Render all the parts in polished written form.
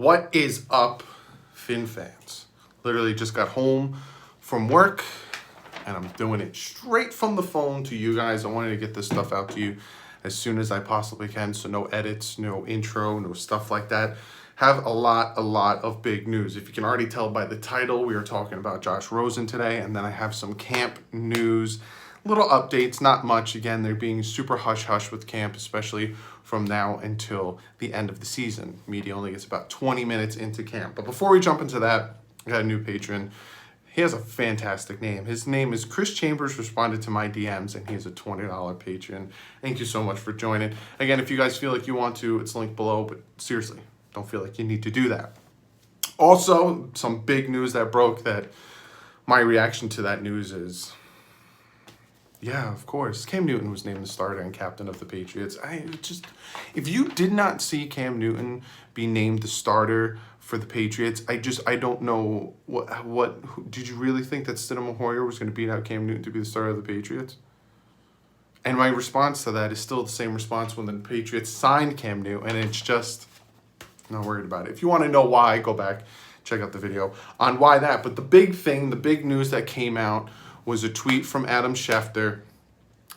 What is up, Fin fans? Literally just got home from work and I'm doing it straight from the phone to you guys. I wanted to get this stuff out to you as soon as I possibly can. So no edits, no intro, no stuff like that. Have a lot of big news. If you can already tell by the title, we are talking about Josh Rosen today. And then I have some camp news, little updates, not much. Again, they're being super hush-hush with camp, especially from now until the end of the season. Media only gets about 20 minutes into camp. But before we jump into that, I got a new patron. He has a fantastic name. His name is Chris Chambers, responded to my DMs, and he's a $20 patron. Thank you so much for joining. Again, if you guys feel like you want to, it's linked below, but seriously, don't feel like you need to do that. Also, some big news that broke that my reaction to that news is, yeah, of course. Cam Newton was named the starter and captain of the Patriots. If you did not see Cam Newton be named the starter for the Patriots, I don't know did you really think that Stidham Hoyer was going to beat out Cam Newton to be the starter of the Patriots? And my response to that is still the same response when the Patriots signed Cam Newton, and it's just not worried about it. If you want to know why, go back, check out the video on why that. But the big news that came out was a tweet from Adam Schefter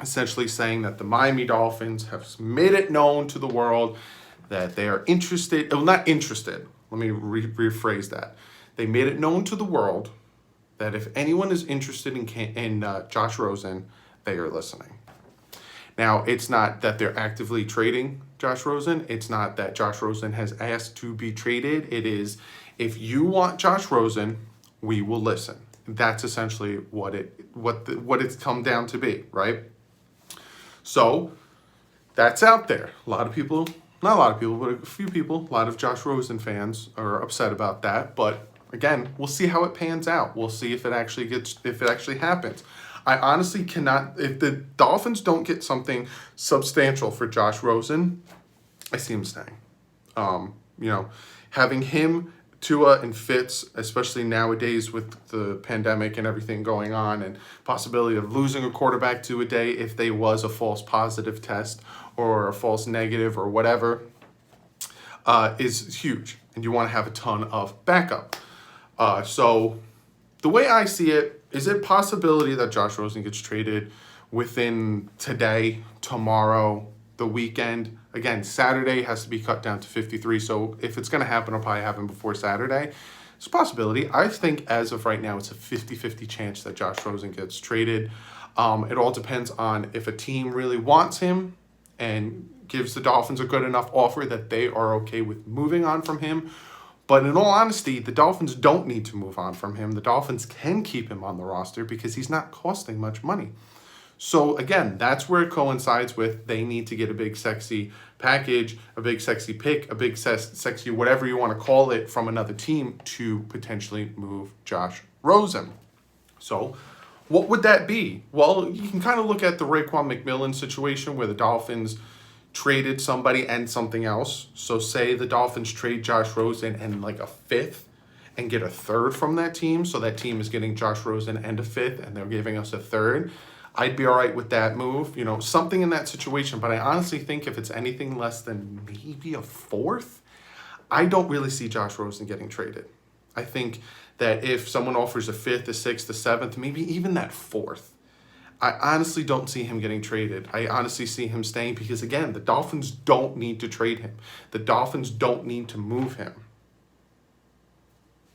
essentially saying that the Miami Dolphins have made it known to the world that they are interested, well, not interested, let me rephrase that. They made it known to the world that if anyone is interested in Josh Rosen, they are listening. Now, it's not that they're actively trading Josh Rosen. It's not that Josh Rosen has asked to be traded. It is, if you want Josh Rosen, we will listen. That's essentially what it's come down to be, right? So that's out there. Not a lot of people, but a few people, a lot of Josh Rosen fans are upset about that. But again, we'll see how it pans out. We'll see if it actually happens. I honestly cannot, if the Dolphins don't get something substantial for Josh Rosen, I see him staying. Having him, Tua, and Fitz, especially nowadays with the pandemic and everything going on, and possibility of losing a quarterback to a day if they was a false positive test or a false negative or whatever, is huge. And you want to have a ton of backup. So the way I see it, is it possibility that Josh Rosen gets traded within today, tomorrow, the weekend? Again, Saturday has to be cut down to 53. So if it's going to happen, it'll probably happen before Saturday. It's a possibility. I think as of right now, it's a 50-50 chance that Josh Rosen gets traded. It all depends on if a team really wants him and gives the Dolphins a good enough offer that they are okay with moving on from him. But in all honesty, the Dolphins don't need to move on from him. The Dolphins can keep him on the roster because he's not costing much money. So again, that's where it coincides with they need to get a big sexy package, a big sexy pick, a big sexy whatever you want to call it from another team to potentially move Josh Rosen. So what would that be? Well, you can kind of look at the Raekwon McMillan situation where the Dolphins traded somebody and something else. So say the Dolphins trade Josh Rosen and like a fifth and get a third from that team. So that team is getting Josh Rosen and a fifth and they're giving us a third. I'd be all right with that move, something in that situation. But I honestly think if it's anything less than maybe a fourth, I don't really see Josh Rosen getting traded. I think that if someone offers a fifth, a sixth, a seventh, maybe even that fourth, I honestly don't see him getting traded. I honestly see him staying because, again, the Dolphins don't need to trade him. The Dolphins don't need to move him.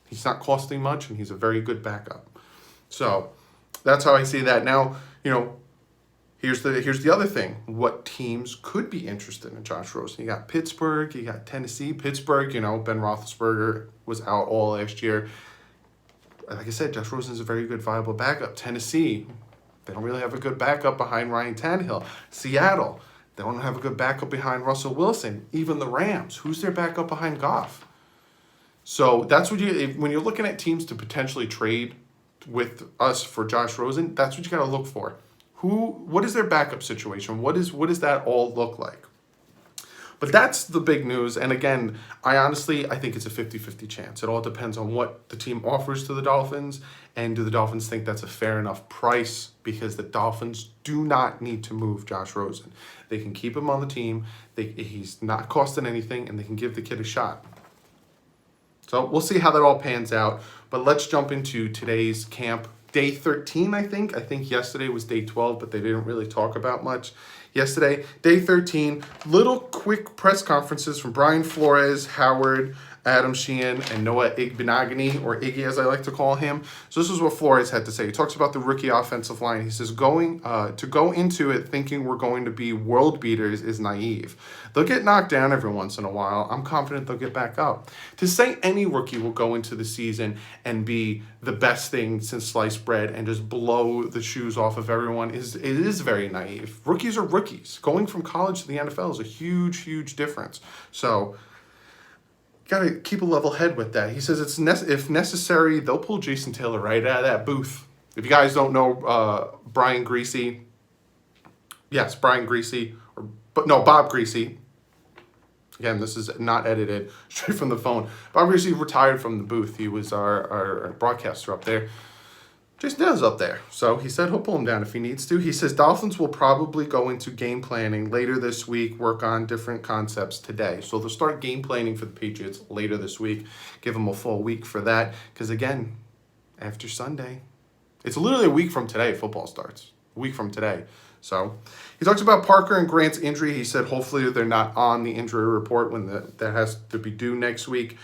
He's not costing much, and he's a very good backup. So that's how I see that. Now, here's the other thing. What teams could be interested in Josh Rosen? You got Pittsburgh, you got Tennessee. Pittsburgh, Ben Roethlisberger was out all last year. Like I said, Josh Rosen is a very good, viable backup. Tennessee, they don't really have a good backup behind Ryan Tannehill. Seattle, they don't have a good backup behind Russell Wilson. Even the Rams, who's their backup behind Goff? So that's what when you're looking at teams to potentially trade with us for Josh Rosen, that's what you got to look for. What is their backup situation? What does that all look like? But that's the big news. And again, I think it's a 50-50 chance. It all depends on what the team offers to the Dolphins. And do the Dolphins think that's a fair enough price? Because the Dolphins do not need to move Josh Rosen. They can keep him on the team. He's not costing anything, and they can give the kid a shot. So we'll see how that all pans out. But let's jump into today's camp. Day 13, I think. I think yesterday was day 12, but they didn't really talk about much yesterday. Day 13, little quick press conferences from Brian Flores, Howard, Adam Sheehan, and Noah Igbenogany, or Iggy as I like to call him. So this is what Flores had to say. He talks about the rookie offensive line. He says, to go into it thinking we're going to be world beaters is naive. They'll get knocked down every once in a while. I'm confident they'll get back up. To say any rookie will go into the season and be the best thing since sliced bread and just blow the shoes off of everyone it is very naive. Rookies are rookies. Going from college to the NFL is a huge, huge difference. So got to keep a level head with that. He says if necessary, they'll pull Jason Taylor right out of that booth. If you guys don't know Brian Griese, yes, Brian Griese, Bob Griese. Again, this is not edited, straight from the phone. Bob Griese retired from the booth. He was our broadcaster up there. Jason Taylor's up there. So he said he'll pull him down if he needs to. He says Dolphins will probably go into game planning later this week, work on different concepts today. So they'll start game planning for the Patriots later this week. Give them a full week for that. Because again, after Sunday, it's literally a week from today football starts. A week from today. So he talks about Parker and Grant's injury. He said hopefully they're not on the injury report when that has to be due next week.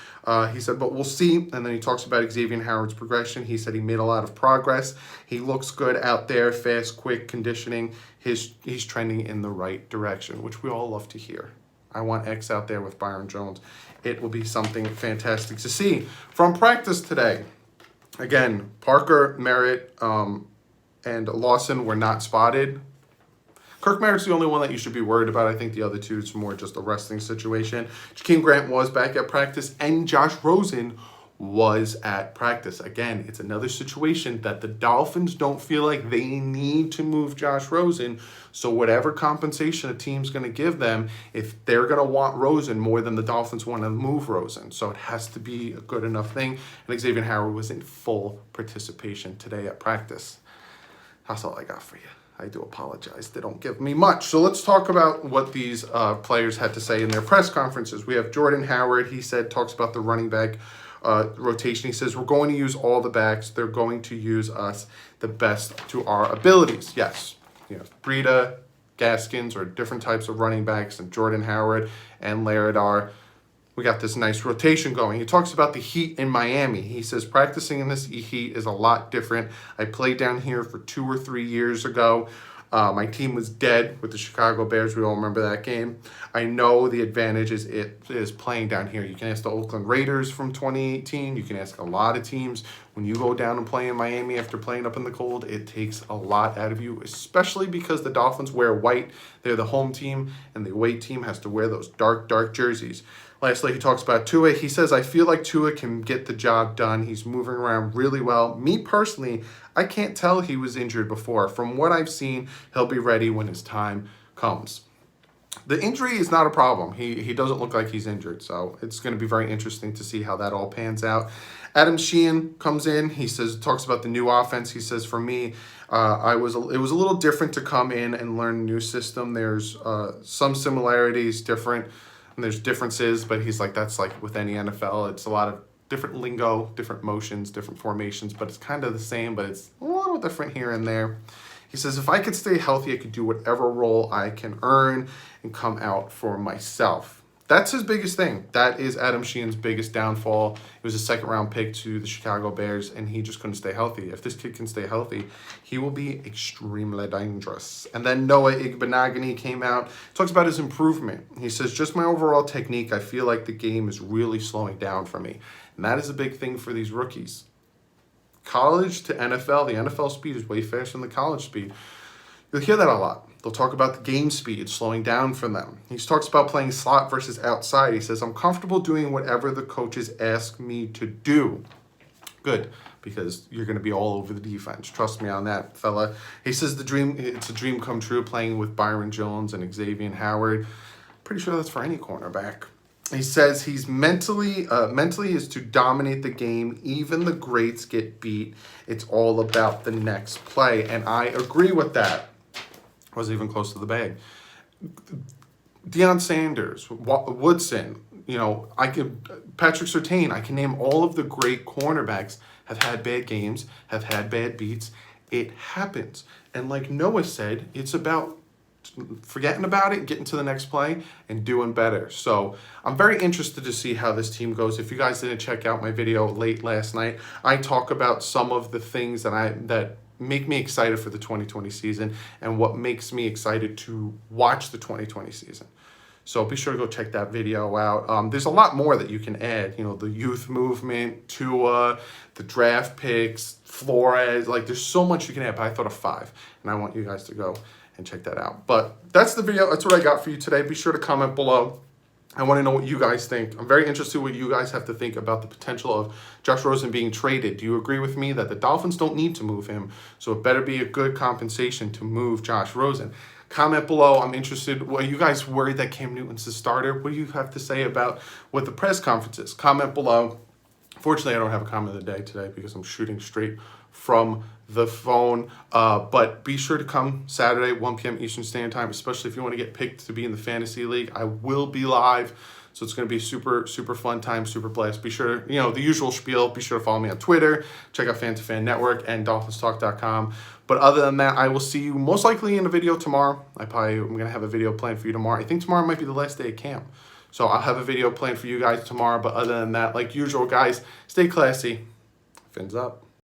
He said, but we'll see. And then he talks about Xavier Howard's progression. He said he made a lot of progress. He looks good out there, fast, quick conditioning. He's trending in the right direction, which we all love to hear. I want X out there with Byron Jones. It will be something fantastic to see. From practice today, again, Parker, Merritt, and Lawson were not spotted. Kirk Merritt's the only one that you should be worried about. I think the other two, it's more just a resting situation. Jakeem Grant was back at practice, and Josh Rosen was at practice. Again, it's another situation that the Dolphins don't feel like they need to move Josh Rosen. So whatever compensation a team's going to give them, if they're going to want Rosen more than the Dolphins want to move Rosen. So it has to be a good enough thing. And Xavier Howard was in full participation today at practice. That's all I got for you. I do apologize. They don't give me much. So let's talk about what these players had to say in their press conferences. We have Jordan Howard. He talks about the running back rotation. He says, we're going to use all the backs. They're going to use us the best to our abilities. Yes, Breida, Gaskins are different types of running backs, and Jordan Howard and Laird are. We got this nice rotation going. He talks about the heat in Miami. He says practicing in this heat is a lot different. I played down here for 2 or 3 years ago. My team was dead with the Chicago Bears. We all remember that game. I know the advantage is playing down here. You can ask the Oakland Raiders from 2018. You can ask a lot of teams. When you go down and play in Miami after playing up in the cold, it takes a lot out of you, especially because the Dolphins wear white. They're the home team, and the away team has to wear those dark, dark jerseys. Lastly, he talks about Tua. He says, I feel like Tua can get the job done. He's moving around really well. Me personally, I can't tell he was injured before. From what I've seen, he'll be ready when his time comes. The injury is not a problem. He doesn't look like he's injured, so it's going to be very interesting to see how that all pans out. Adam Sheehan comes in. He talks about the new offense. He says, for me, it was a little different to come in and learn a new system. There's some similarities, different. And there's differences, but he's like, that's like with any NFL. It's a lot of different lingo, different motions, different formations, but it's kind of the same, but it's a little different here and there. He says, if I could stay healthy, I could do whatever role I can earn and come out for myself. That's his biggest thing. That is Adam Sheehan's biggest downfall. It was a second-round pick to the Chicago Bears, and he just couldn't stay healthy. If this kid can stay healthy, he will be extremely dangerous. And then Noah Igbenogany came out, talks about his improvement. He says, just my overall technique, I feel like the game is really slowing down for me. And that is a big thing for these rookies. College to NFL, the NFL speed is way faster than the college speed. You'll hear that a lot. They'll talk about the game speed slowing down for them. He talks about playing slot versus outside. He says, I'm comfortable doing whatever the coaches ask me to do. Good, because you're going to be all over the defense. Trust me on that, fella. He says it's a dream come true playing with Byron Jones and Xavier Howard. Pretty sure that's for any cornerback. He says he's mentally is to dominate the game. Even the greats get beat. It's all about the next play. And I agree with that. Wasn't even close to the bag. Deion Sanders, Woodson, You know, Patrick Surtain, I can name all of the great cornerbacks have had bad games, have had bad beats. It happens. And like Noah said, it's about forgetting about it, getting to the next play, and doing better. So I'm very interested to see how this team goes. If you guys didn't check out my video late last night, I talk about some of the things that make me excited for the 2020 season and what makes me excited to watch the 2020 season. So be sure to go check that video out. There's a lot more that you can add. You know, the youth movement, Tua, the draft picks, Flores. Like, there's so much you can add, but I thought of 5, and I want you guys to go and check that out. But that's the video. That's what I got for you today. Be sure to comment below. I want to know what you guys think. I'm very interested what you guys have to think about the potential of Josh Rosen being traded. Do you agree with me that the Dolphins don't need to move him? So it better be a good compensation to move Josh Rosen. Comment below. I'm interested. Are you guys worried that Cam Newton's the starter? What do you have to say about what the press conference is? Comment below. Fortunately, I don't have a comment of the day today because I'm shooting straight from the phone. But be sure to come Saturday, 1 p.m. Eastern Standard Time, especially if you want to get picked to be in the fantasy league. I will be live. So it's going to be super, super fun time, super blast. Be sure to, the usual spiel. Be sure to follow me on Twitter. Check out Fan to Fan Network and DolphinsTalk.com. But other than that, I will see you most likely in a video tomorrow. I'm going to have a video planned for you tomorrow. I think tomorrow might be the last day of camp. So I'll have a video planned for you guys tomorrow. But other than that, like usual, guys, stay classy. Fins up.